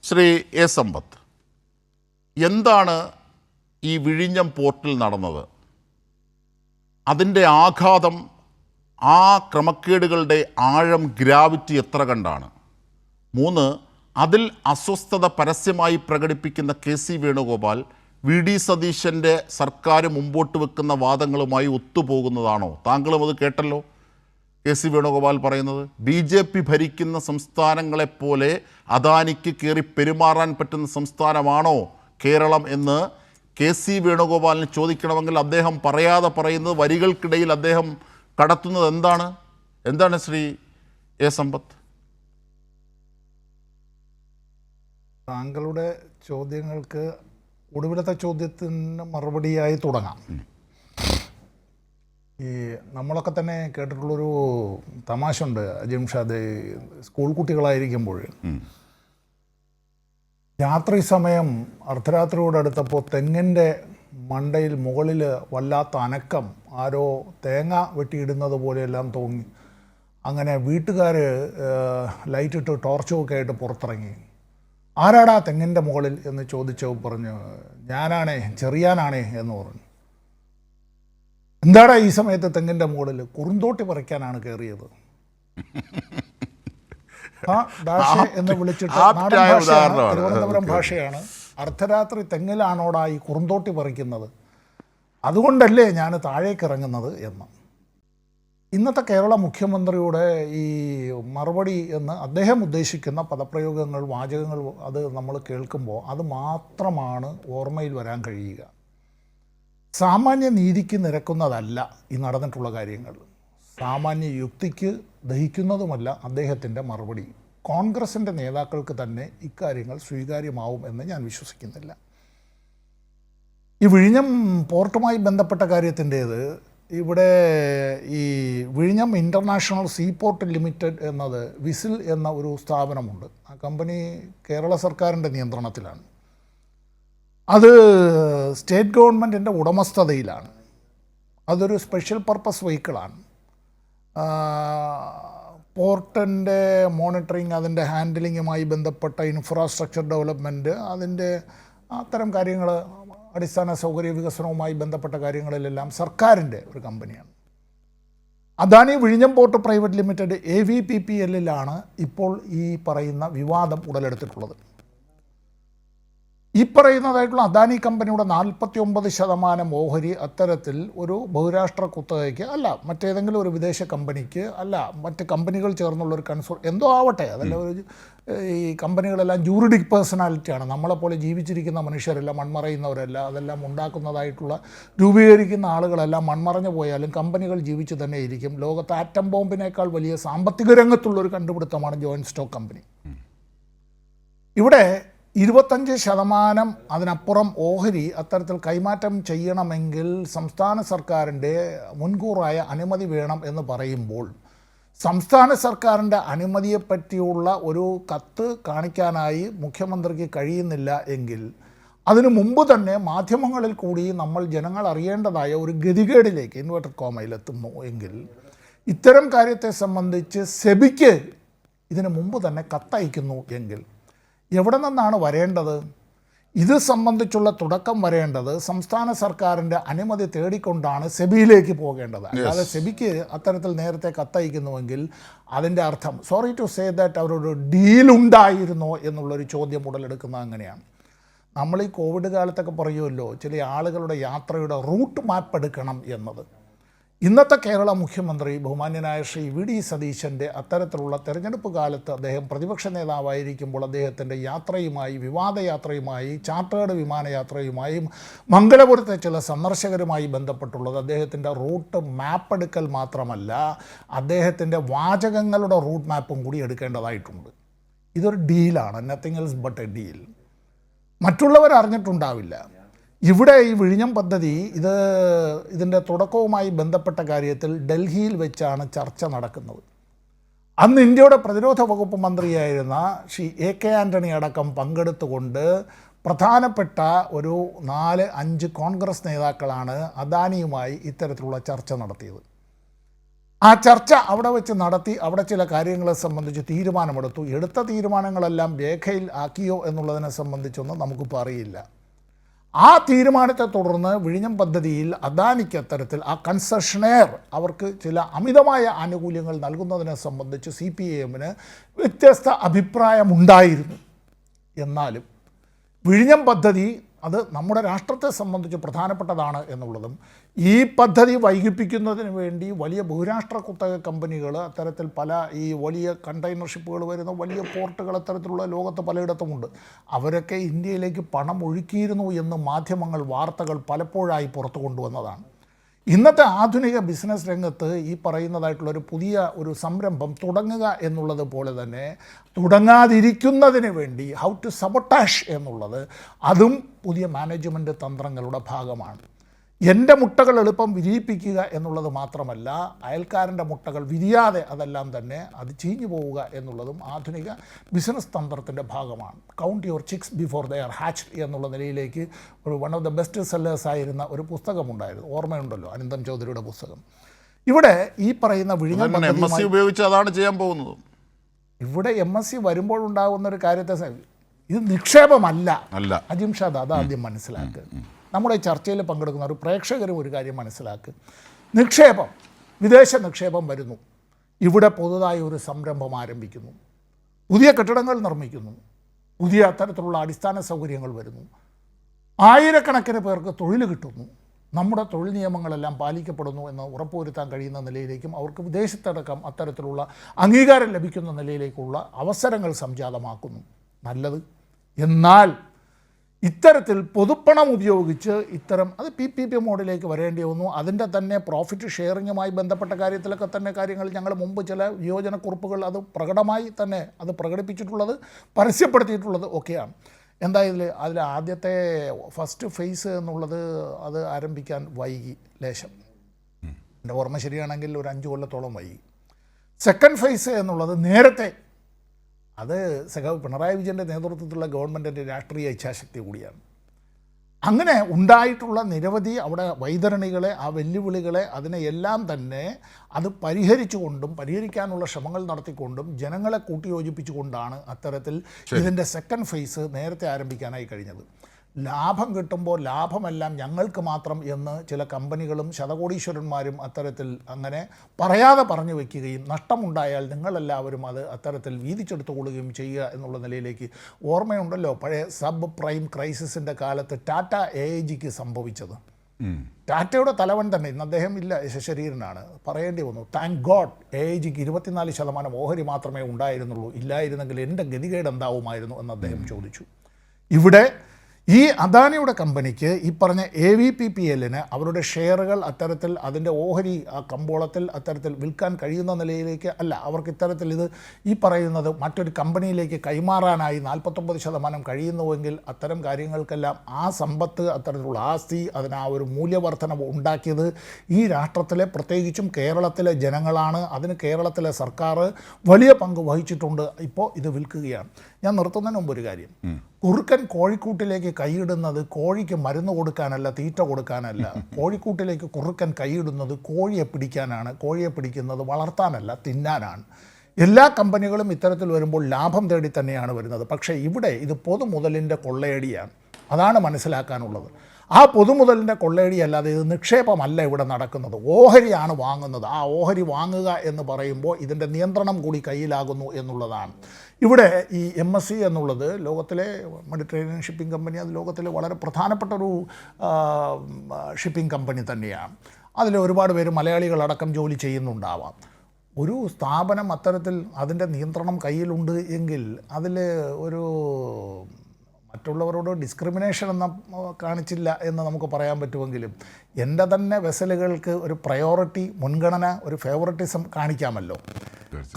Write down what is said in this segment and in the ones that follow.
Shri A സമ്പത്ത്, എന്താണ് ഈ വിഴിഞ്ഞം പോർട്ടിൽ നടന്നത്? അതിൻ്റെ ആഘാതം, ആ ക്രമക്കേടുകളുടെ ആഴം, ഗ്രാവിറ്റി എത്ര കണ്ടാണ്? 3, അതിൽ അസ്വസ്ഥത പരസ്യമായി പ്രകടിപ്പിക്കുന്ന KC വേണുഗോപാൽ VD സതീശൻ്റെ സർക്കാർ മുമ്പോട്ട് വെക്കുന്ന വാദങ്ങളുമായി ഒത്തുപോകുന്നതാണോ? താങ്കളും അത് കേട്ടല്ലോ. KC വേണുഗോപാൽ പറയുന്നത് BJP ഭരിക്കുന്ന സംസ്ഥാനങ്ങളെപ്പോലെ അദാനിക്ക് കയറി പെരുമാറാൻ പറ്റുന്ന സംസ്ഥാനമാണോ കേരളം എന്ന് KC വേണുഗോപാലിന് ചോദിക്കണമെങ്കിൽ അദ്ദേഹം പറയാതെ പറയുന്നത്, വരികൾക്കിടയിൽ അദ്ദേഹം കടത്തുന്നത് എന്താണ് ശ്രീ എ സമ്പത്ത്? താങ്കളുടെ ചോദ്യങ്ങൾക്ക് ഒടുവിലത്തെ ചോദ്യത്തിന് മറുപടിയായി തുടങ്ങാം. ഈ നമ്മളൊക്കെ തന്നെ കേട്ടിട്ടുള്ളൊരു തമാശ ഉണ്ട് ജിംഷാദ്. സ്കൂൾ കുട്ടികളായിരിക്കുമ്പോൾ രാത്രി സമയം അർദ്ധരാത്രിയോടടുത്തപ്പോൾ തെങ്ങിൻ്റെ മണ്ടയിൽ മുകളിൽ വല്ലാത്ത അനക്കം, ആരോ തേങ്ങ വെട്ടിയിടുന്നത് പോലെയെല്ലാം തോന്നി. അങ്ങനെ വീട്ടുകാർ ലൈറ്റിട്ട് ടോർച്ചുമൊക്കെ ആയിട്ട് പുറത്തിറങ്ങി. ആരാടാ തെങ്ങിൻ്റെ മുകളിൽ എന്ന് ചോദിച്ചപ്പോൾ പറഞ്ഞു, ഞാനാണേ, ചെറിയാനാണേ എന്ന് പറഞ്ഞു. എന്താടാ ഈ സമയത്ത് തെങ്ങിൻ്റെ മുകളിൽ? കുറുന്തോട്ടി പറിക്കാനാണ് കയറിയത്. ഭാഷ എന്ന് വിളിച്ചിട്ട് നാടൻ ഭാഷയാണ്, തിരുവനന്തപുരം ഭാഷയാണ്. അർദ്ധരാത്രി തെങ്ങിലാണോടാ ഈ കുറുന്തോട്ടി പറിക്കുന്നത്? അതുകൊണ്ടല്ലേ ഞാൻ താഴേക്ക് ഇറങ്ങുന്നത് എന്ന്. ഇന്നത്തെ കേരള മുഖ്യമന്ത്രിയുടെ ഈ മറുപടി എന്ന് അദ്ദേഹം ഉദ്ദേശിക്കുന്ന പദപ്രയോഗങ്ങൾ, വാചകങ്ങൾ, അത് നമ്മൾ കേൾക്കുമ്പോൾ അത് മാത്രമാണ് ഓർമ്മയിൽ വരാൻ കഴിയുക. സാമാന്യ നീതിക്ക് നിരക്കുന്നതല്ല ഈ നടന്നിട്ടുള്ള കാര്യങ്ങൾ. സാമാന്യ യുക്തിക്ക് ദഹിക്കുന്നതുമല്ല അദ്ദേഹത്തിൻ്റെ മറുപടി. കോൺഗ്രസിൻ്റെ നേതാക്കൾക്ക് തന്നെ ഇക്കാര്യങ്ങൾ സ്വീകാര്യമാവും എന്ന് ഞാൻ വിശ്വസിക്കുന്നില്ല. ഈ വിഴിഞ്ഞം പോർട്ടുമായി ബന്ധപ്പെട്ട കാര്യത്തിൻ്റേത്, ഇവിടെ ഈ വിഴിഞ്ഞം ഇൻ്റർനാഷണൽ സീപോർട്ട് ലിമിറ്റഡ് എന്നത് വിസിൽ എന്ന ഒരു സ്ഥാപനമുണ്ട്. ആ കമ്പനി കേരള സർക്കാരിൻ്റെ നിയന്ത്രണത്തിലാണ്. അത് സ്റ്റേറ്റ് ഗവൺമെൻറ്റിൻ്റെ ഉടമസ്ഥതയിലാണ്. അതൊരു സ്പെഷ്യൽ പർപ്പസ് വെഹിക്കിളാണ്. പോർട്ടിൻ്റെ മോണിറ്ററിങ്, അതിൻ്റെ ഹാൻഡിലിങ്ങുമായി ബന്ധപ്പെട്ട ഇൻഫ്രാസ്ട്രക്ചർ ഡെവലപ്മെൻറ്റ്, അതിൻ്റെ അത്തരം കാര്യങ്ങൾ, അടിസ്ഥാന സൗകര്യ വികസനവുമായി ബന്ധപ്പെട്ട കാര്യങ്ങളിലെല്ലാം സർക്കാരിൻ്റെ ഒരു കമ്പനിയാണ്. അദാനി വിഴിഞ്ഞം പോർട്ട് പ്രൈവറ്റ് ലിമിറ്റഡ് AVPPLലാണ് ഇപ്പോൾ ഈ പറയുന്ന വിവാദം ഉടലെടുത്തിട്ടുള്ളത്. ഈ പറയുന്നതായിട്ടുള്ള അദാനി കമ്പനിയുടെ 49% ഓഹരി അത്തരത്തിൽ ഒരു ബഹുരാഷ്ട്ര കുത്തകയ്ക്ക് അല്ല, മറ്റേതെങ്കിലും ഒരു വിദേശ കമ്പനിക്ക് അല്ല, മറ്റ് കമ്പനികൾ ചേർന്നുള്ളൊരു എന്തോ ആവട്ടെ, അതല്ല, ഒരു ഈ കമ്പനികളെല്ലാം ജൂറിഡിക് പേഴ്സണാലിറ്റിയാണ്. നമ്മളെപ്പോലെ ജീവിച്ചിരിക്കുന്ന മനുഷ്യരെല്ലാം മൺമറയുന്നവരല്ല. അതെല്ലാം ഉണ്ടാക്കുന്നതായിട്ടുള്ള രൂപീകരിക്കുന്ന ആളുകളെല്ലാം മൺമറഞ്ഞു പോയാലും കമ്പനികൾ ജീവിച്ചു തന്നെ ഇരിക്കും. ലോകത്ത് ആറ്റം ബോംബിനേക്കാൾ വലിയ സാമ്പത്തിക രംഗത്തുള്ളൊരു കണ്ടുപിടുത്തമാണ് ജോയിൻറ്റ് സ്റ്റോക്ക് കമ്പനി. ഇവിടെ 25% അതിനപ്പുറം ഓഹരി അത്തരത്തിൽ കൈമാറ്റം ചെയ്യണമെങ്കിൽ സംസ്ഥാന സർക്കാരിൻ്റെ മുൻകൂറായ അനുമതി വേണം എന്ന് പറയുമ്പോൾ, സംസ്ഥാന സർക്കാരിൻ്റെ അനുമതിയെപ്പറ്റിയുള്ള ഒരു കത്ത് കാണിക്കാനായി മുഖ്യമന്ത്രിക്ക് കഴിയുന്നില്ല എങ്കിൽ, അതിനു മുമ്പ് തന്നെ മാധ്യമങ്ങളിൽ കൂടി നമ്മൾ ജനങ്ങൾ അറിയേണ്ടതായ ഒരു ഗതികേടിലേക്ക് ഇൻവെർട്ടഡ് കോമയിലെത്തുന്നു എങ്കിൽ, ഇത്തരം കാര്യത്തെ സംബന്ധിച്ച് സെബിക്ക് ഇതിനു മുമ്പ് തന്നെ കത്തയക്കുന്നു എങ്കിൽ എവിടെ നിന്നാണ് വരേണ്ടത്? ഇത് സംബന്ധിച്ചുള്ള തുടക്കം വരേണ്ടത് സംസ്ഥാന സർക്കാരിൻ്റെ അനുമതി തേടിക്കൊണ്ടാണ് സെബിയിലേക്ക് പോകേണ്ടത്. അല്ലാതെ സെബിക്ക് അത്തരത്തിൽ നേരത്തെ കത്തയക്കുന്നുവെങ്കിൽ അതിൻ്റെ അർത്ഥം, സോറി ടു സേ ദാറ്റ്, അവരൊരു ഡീലുണ്ടായിരുന്നോ എന്നുള്ളൊരു ചോദ്യം ഉടലെടുക്കുന്നത് അങ്ങനെയാണ്. നമ്മൾ ഈ കോവിഡ് കാലത്തൊക്കെ പറയുമല്ലോ, ചില ആളുകളുടെ യാത്രയുടെ റൂട്ട് മാപ്പ് എടുക്കണം എന്നത്. ഇന്നത്തെ കേരള മുഖ്യമന്ത്രി ബഹുമാന്യനായ ശ്രീ VD സതീശൻ്റെ അത്തരത്തിലുള്ള തെരഞ്ഞെടുപ്പ് കാലത്ത് അദ്ദേഹം പ്രതിപക്ഷ നേതാവായിരിക്കുമ്പോൾ അദ്ദേഹത്തിൻ്റെ യാത്രയുമായി, വിവാദയാത്രയുമായി, ചാർട്ടേഡ് വിമാനയാത്രയുമായി, മംഗലപുരത്തെ ചില സന്ദർശകരുമായി ബന്ധപ്പെട്ടുള്ളത് അദ്ദേഹത്തിൻ്റെ റൂട്ട് മാപ്പ് എടുക്കൽ മാത്രമല്ല, അദ്ദേഹത്തിൻ്റെ വാചകങ്ങളുടെ റൂട്ട് മാപ്പും കൂടി എടുക്കേണ്ടതായിട്ടുണ്ട്. ഇതൊരു ഡീലാണ്, nothing else but a deal. മറ്റുള്ളവർ അറിഞ്ഞിട്ടുണ്ടാവില്ല. ഇവിടെ ഈ വിഴിഞ്ഞം പദ്ധതി ഇതിൻ്റെ തുടക്കവുമായി ബന്ധപ്പെട്ട കാര്യത്തിൽ ഡൽഹിയിൽ വെച്ചാണ് ചർച്ച നടക്കുന്നത്. അന്ന് ഇന്ത്യയുടെ പ്രതിരോധ വകുപ്പ് മന്ത്രിയായിരുന്ന ശ്രീ AK ആൻ്റണി അടക്കം പങ്കെടുത്തുകൊണ്ട് പ്രധാനപ്പെട്ട ഒരു 4-5 കോൺഗ്രസ് നേതാക്കളാണ് അദാനിയുമായി ഇത്തരത്തിലുള്ള ചർച്ച നടത്തിയത്. ആ ചർച്ച അവിടെ വെച്ച് നടത്തി അവിടെ ചില കാര്യങ്ങളെ സംബന്ധിച്ച് തീരുമാനമെടുത്തു. എടുത്ത തീരുമാനങ്ങളെല്ലാം രേഖയിൽ ആക്കിയോ എന്നുള്ളതിനെ സംബന്ധിച്ചൊന്നും നമുക്കിപ്പോൾ അറിയില്ല. ആ തീരുമാനത്തെ തുടർന്ന് വിഴിഞ്ഞം പദ്ധതിയിൽ അദാനിക്ക് അത്തരത്തിൽ ആ കൺസെഷനെയർ അവർക്ക് ചില അമിതമായ ആനുകൂല്യങ്ങൾ നൽകുന്നതിനെ സംബന്ധിച്ച് CPIM വ്യത്യസ്ത അഭിപ്രായമുണ്ടായിരുന്നു. എന്നാലും വിഴിഞ്ഞം പദ്ധതി അത് നമ്മുടെ രാഷ്ട്രത്തെ സംബന്ധിച്ച് പ്രധാനപ്പെട്ടതാണ് എന്നുള്ളതും ഈ പദ്ധതി വൈകിപ്പിക്കുന്നതിന് വേണ്ടി വലിയ ബഹുരാഷ്ട്ര കുത്തക കമ്പനികൾ അത്തരത്തിൽ പല ഈ വലിയ കണ്ടെയ്നർ ഷിപ്പുകൾ വരുന്ന വലിയ പോർട്ടുകൾ അത്തരത്തിലുള്ള ലോകത്ത് പലയിടത്തുമുണ്ട്. അവരൊക്കെ ഇന്ത്യയിലേക്ക് പണം ഒഴുക്കിയിരുന്നു എന്ന് മാധ്യമങ്ങൾ വാർത്തകൾ പലപ്പോഴായി പുറത്തു കൊണ്ടുവന്നതാണ്. ഇന്നത്തെ ആധുനിക ബിസിനസ് രംഗത്ത് ഈ പറയുന്നതായിട്ടുള്ളൊരു പുതിയ ഒരു സംരംഭം തുടങ്ങുക എന്നുള്ളത് പോലെ തന്നെ തുടങ്ങാതിരിക്കുന്നതിന് വേണ്ടി ഹൗ ടു സബോട്ടാഷ് എന്നുള്ളത് അതും പുതിയ മാനേജ്മെൻറ്റ് തന്ത്രങ്ങളുടെ ഭാഗമാണ്. എൻ്റെ മുട്ടകൾ എളുപ്പം വിരിയിപ്പിക്കുക എന്നുള്ളത് മാത്രമല്ല, അയൽക്കാരൻ്റെ മുട്ടകൾ വിരിയാതെ അതെല്ലാം തന്നെ അത് ചീഞ്ഞു പോവുക എന്നുള്ളതും ആധുനിക ബിസിനസ് തന്ത്രത്തിൻ്റെ ഭാഗമാണ്. Count your chicks before they are hatched എന്നുള്ള നിലയിലേക്ക് ഒരു one of the best sellers ആയിരുന്ന ഒരു പുസ്തകമുണ്ടായിരുന്നു, ഓർമ്മയുണ്ടല്ലോ, അനന്തം ചൗധരിയുടെ പുസ്തകം. ഇവിടെ ഈ പറയുന്ന വിഴിഞ്ഞം MSc ഉപയോഗിച്ച് അതാണ് ചെയ്യാൻ പോകുന്നത്. ഇവിടെ MSc വരുമ്പോഴുണ്ടാകുന്ന ഒരു കാര്യത്തെ ഇത് നിക്ഷേപമല്ല അജിംഷാദ്, അത് ആദ്യം മനസ്സിലാക്കുക. നമ്മുടെ ചർച്ചയിൽ പങ്കെടുക്കുന്ന ഒരു പ്രേക്ഷകരും ഒരു കാര്യം മനസ്സിലാക്കുക. നിക്ഷേപം, വിദേശ നിക്ഷേപം വരുന്നു, ഇവിടെ പുതുതായി ഒരു സംരംഭം ആരംഭിക്കുന്നു, പുതിയ കെട്ടിടങ്ങൾ നിർമ്മിക്കുന്നു, പുതിയ അത്തരത്തിലുള്ള അടിസ്ഥാന സൗകര്യങ്ങൾ വരുന്നു, ആയിരക്കണക്കിന് പേർക്ക് തൊഴിൽ കിട്ടുന്നു, നമ്മുടെ തൊഴിൽ നിയമങ്ങളെല്ലാം പാലിക്കപ്പെടുന്നു എന്ന് ഉറപ്പുവരുത്താൻ കഴിയുന്ന നിലയിലേക്കും അവർക്ക് വിദേശത്തടക്കം അത്തരത്തിലുള്ള അംഗീകാരം ലഭിക്കുന്ന നിലയിലേക്കുള്ള അവസരങ്ങൾ സംജാതമാക്കുന്നു. നല്ലത്. എന്നാൽ ഇത്തരത്തിൽ പൊതുപ്പണം ഉപയോഗിച്ച് ഇത്തരം അത് PPP മോഡിലേക്ക് വരേണ്ടി വന്നു. അതിൻ്റെ തന്നെ പ്രോഫിറ്റ് ഷെയറിങ്ങുമായി ബന്ധപ്പെട്ട കാര്യത്തിലൊക്കെ തന്നെ കാര്യങ്ങൾ ഞങ്ങൾ മുമ്പ് ചില വിയോജനക്കുറിപ്പുകൾ അത് പ്രകടമായി തന്നെ അത് പ്രകടിപ്പിച്ചിട്ടുള്ളത് പരസ്യപ്പെടുത്തിയിട്ടുള്ളത് ഒക്കെയാണ്. എന്തായാലും അതിൽ ആദ്യത്തെ ഫസ്റ്റ് ഫേസ് എന്നുള്ളത് അത് ആരംഭിക്കാൻ വൈകി ലേശം, എൻ്റെ ഓർമ്മ ശരിയാണെങ്കിൽ ഒരു 5 കൊല്ലത്തോളം വൈകി. സെക്കൻഡ് ഫേസ് എന്നുള്ളത് നേരത്തെ, അത് പിണറായി വിജയൻ്റെ നേതൃത്വത്തിലുള്ള ഗവൺമെൻറ്റിൻ്റെ രാഷ്ട്രീയ ഇച്ഛാശക്തി കൂടിയാണ്. അങ്ങനെ ഉണ്ടായിട്ടുള്ള നിരവധി അവിടെ വൈതരണികളെ, ആ വെല്ലുവിളികളെ, അതിനെയെല്ലാം തന്നെ അത് പരിഹരിക്കാനുള്ള ശ്രമങ്ങൾ നടത്തിക്കൊണ്ടും ജനങ്ങളെ കൂട്ടിയോജിപ്പിച്ചുകൊണ്ടാണ് അത്തരത്തിൽ ഇതിൻ്റെ സെക്കൻഡ് ഫേസ് നേരത്തെ ആരംഭിക്കാനായി കഴിഞ്ഞത്. ലാഭം കിട്ടുമ്പോൾ ലാഭമെല്ലാം ഞങ്ങൾക്ക് മാത്രം എന്ന് ചില കമ്പനികളും ശതകോടീശ്വരന്മാരും അത്തരത്തിൽ അങ്ങനെ പറയാതെ പറഞ്ഞു വയ്ക്കുകയും നഷ്ടമുണ്ടായാൽ നിങ്ങളെല്ലാവരും അത് അത്തരത്തിൽ വീതിച്ചെടുത്തുകൊള്ളുകയും ചെയ്യുക എന്നുള്ള നിലയിലേക്ക്, ഓർമ്മയുണ്ടല്ലോ പഴയ സബ് പ്രൈം ക്രൈസിസിൻ്റെ കാലത്ത് ടാറ്റ AIGക്ക് സംഭവിച്ചത്. ടാറ്റയുടെ തലവൻ തന്നെ, ഇന്ന് അദ്ദേഹം ഇല്ല, ശരീരനാണ്, പറയേണ്ടി വന്നു, താങ്ക് ഗോഡ് AIGക്ക് 24% ഓഹരി മാത്രമേ ഉണ്ടായിരുന്നുള്ളൂ, ഇല്ലായിരുന്നെങ്കിൽ എൻ്റെ ഗതികേട് എന്താവുമായിരുന്നു എന്ന് അദ്ദേഹം ചോദിച്ചു. ഇവിടെ ഈ അദാനിയുടെ കമ്പനിക്ക് ഈ പറഞ്ഞ AVPPLന് അവരുടെ ഷെയറുകൾ അത്തരത്തിൽ അതിൻ്റെ ഓഹരി ആ കമ്പോളത്തിൽ അത്തരത്തിൽ വിൽക്കാൻ കഴിയുന്ന നിലയിലേക്ക് അല്ല, അവർക്ക് ഇത്തരത്തിൽ ഇത് ഈ പറയുന്നത് മറ്റൊരു കമ്പനിയിലേക്ക് കൈമാറാനായി 49% കഴിയുന്നുവെങ്കിൽ അത്തരം കാര്യങ്ങൾക്കെല്ലാം ആ സമ്പത്ത്, അത്തരത്തിലുള്ള ആസ്തി, അതിന് ആ ഒരു മൂല്യവർദ്ധനവ് ഉണ്ടാക്കിയത് ഈ രാഷ്ട്രത്തിലെ പ്രത്യേകിച്ചും കേരളത്തിലെ ജനങ്ങളാണ്. അതിന് കേരളത്തിലെ സർക്കാർ വലിയ പങ്ക് വഹിച്ചിട്ടുണ്ട്. ഇപ്പോൾ ഇത് വിൽക്കുകയാണ്. ഞാൻ നിർത്തുന്നതിന് മുമ്പ് ഒരു കാര്യം, കുറുക്കൻ കോഴിക്കൂട്ടിലേക്ക് കൈയിടുന്നത് കോഴിക്ക് മരുന്ന് കൊടുക്കാനല്ല, തീറ്റ കൊടുക്കാനല്ല. കോഴിക്കൂട്ടിലേക്ക് കുറുക്കൻ കൈയിടുന്നത് കോഴിയെ പിടിക്കാനാണ്. കോഴിയെ പിടിക്കുന്നത് വളർത്താനല്ല, തിന്നാനാണ്. എല്ലാ കമ്പനികളും ഇത്തരത്തിൽ വരുമ്പോൾ ലാഭം തേടി തന്നെയാണ് വരുന്നത്. പക്ഷേ ഇവിടെ ഇത് പൊതുമുതലിൻ്റെ കൊള്ളയടിയാണ്. അതാണ് മനസ്സിലാക്കാനുള്ളത്. ആ പൊതുമുതലിൻ്റെ കൊള്ളയടി അല്ലാതെ ഇത് നിക്ഷേപമല്ല ഇവിടെ നടക്കുന്നത്. ഓഹരിയാണ് വാങ്ങുന്നത്. ആ ഓഹരി വാങ്ങുക എന്ന് പറയുമ്പോൾ ഇതിൻ്റെ നിയന്ത്രണം കൂടി കയ്യിലാകുന്നു എന്നുള്ളതാണ്. ഇവിടെ ഈ MSC എന്നുള്ളത് ലോകത്തിലെ മെഡിറ്ററേനിയൻ ഷിപ്പിംഗ് കമ്പനി, അത് ലോകത്തിലെ വളരെ പ്രധാനപ്പെട്ടൊരു ഷിപ്പിംഗ് കമ്പനി തന്നെയാണ്. അതിൽ ഒരുപാട് പേര് മലയാളികളടക്കം ജോലി ചെയ്യുന്നുണ്ടാവാം. ഒരു സ്ഥാപനം അത്തരത്തിൽ അതിൻ്റെ നിയന്ത്രണം കയ്യിലുണ്ട് എങ്കിൽ അതിൽ ഒരു മറ്റുള്ളവരോട് ഡിസ്ക്രിമിനേഷൻ ഒന്നും കാണിച്ചില്ല എന്ന് നമുക്ക് പറയാൻ പറ്റുമെങ്കിലും എൻ്റെ തന്നെ വെസലുകൾക്ക് ഒരു പ്രയോറിറ്റി, മുൻഗണന, ഒരു ഫേവററ്റിസം കാണിക്കാമല്ലോ.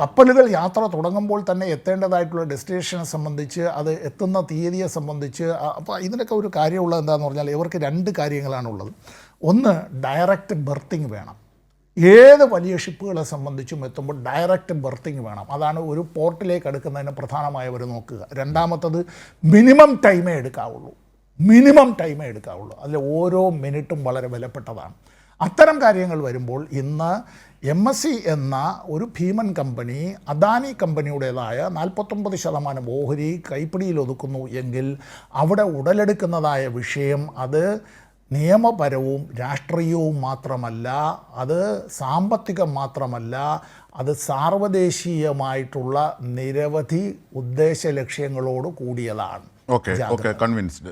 കപ്പലുകൾ യാത്ര തുടങ്ങുമ്പോൾ തന്നെ എത്തേണ്ടതായിട്ടുള്ള ഡെസ്റ്റിനേഷനെ സംബന്ധിച്ച്, അത് എത്തുന്ന തീയതിയെ സംബന്ധിച്ച്, അപ്പോൾ ഇതിനൊക്കെ ഒരു കാര്യമുള്ളത് എന്താണെന്ന് പറഞ്ഞാൽ ഇവർക്ക് 2 കാര്യങ്ങളാണുള്ളത്. ഒന്ന്, ഡയറക്റ്റ് ബെർത്തിങ് വേണം. ഏത് വലിയ ഷിപ്പുകളെ സംബന്ധിച്ചും എത്തുമ്പോൾ ഡയറക്റ്റ് ബെർത്തിങ് വേണം. അതാണ് ഒരു പോർട്ടിലേക്ക് എടുക്കുന്നതിന് പ്രധാനമായവർ നോക്കുക. രണ്ടാമത്തത്, മിനിമം ടൈമേ എടുക്കാവുള്ളൂ. അതിൽ ഓരോ മിനിറ്റും വളരെ വിലപ്പെട്ടതാണ്. അത്തരം കാര്യങ്ങൾ വരുമ്പോൾ ഇന്ന് MSC എന്ന ഒരു ഭീമൻ കമ്പനി അദാനി കമ്പനിയുടേതായ 49% ഓഹരി കൈപ്പിടിയിൽ ഒതുക്കുന്നു എങ്കിൽ അവിടെ ഉടലെടുക്കുന്നതായ വിഷയം അത് നിയമപരവും രാഷ്ട്രീയവും മാത്രമല്ല, അത് സാമ്പത്തികം മാത്രമല്ല, അത് സാർവദേശീയമായിട്ടുള്ള നിരവധി ഉദ്ദേശ ലക്ഷ്യങ്ങളോട് കൂടിയതാണ്. Okay convinced.